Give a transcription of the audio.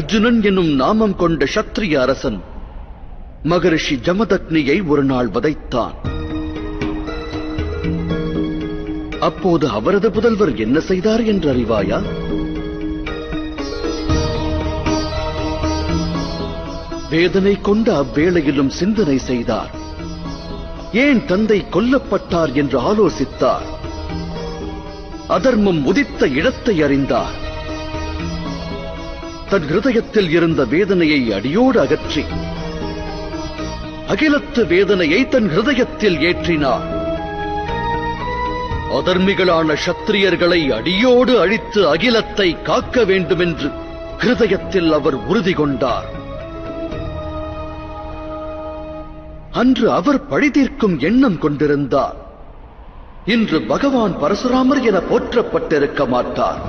அர்ஜுனன் என்னும் நாமம் கொண்ட சத்திரிய அரசன் மகரிஷி ஜமதக்னியை ஒரு நாள் வதைத்தான். அப்போது அவரது புதல்வர் என்ன செய்தார் என்று அறிவாயா? வேதனை கொண்ட அவ்வேளையிலும் சிந்தனை செய்தார். ஏன் தந்தை கொல்லப்பட்டார் என்று ஆலோசித்தார். அதர்மம் உதித்த இடத்தை அறிந்தார். தன் ஹிருதயத்தில் இருந்த வேதனையை அடியோடு அகற்றி அகிலத்து வேதனையை தன் ஹிருதயத்தில் ஏற்றினார். அதர்மிகளான சத்திரியர்களை அடியோடு அழித்து அகிலத்தை காக்க வேண்டுமென்று ஹிருதயத்தில் அவர் உறுதி கொண்டார். அன்று அவர் பழிதீர்க்கும் எண்ணம் கொண்டிருந்தார். இன்று பகவான் பரசுராமர் என போற்றப்பட்டிருக்க மாட்டார்.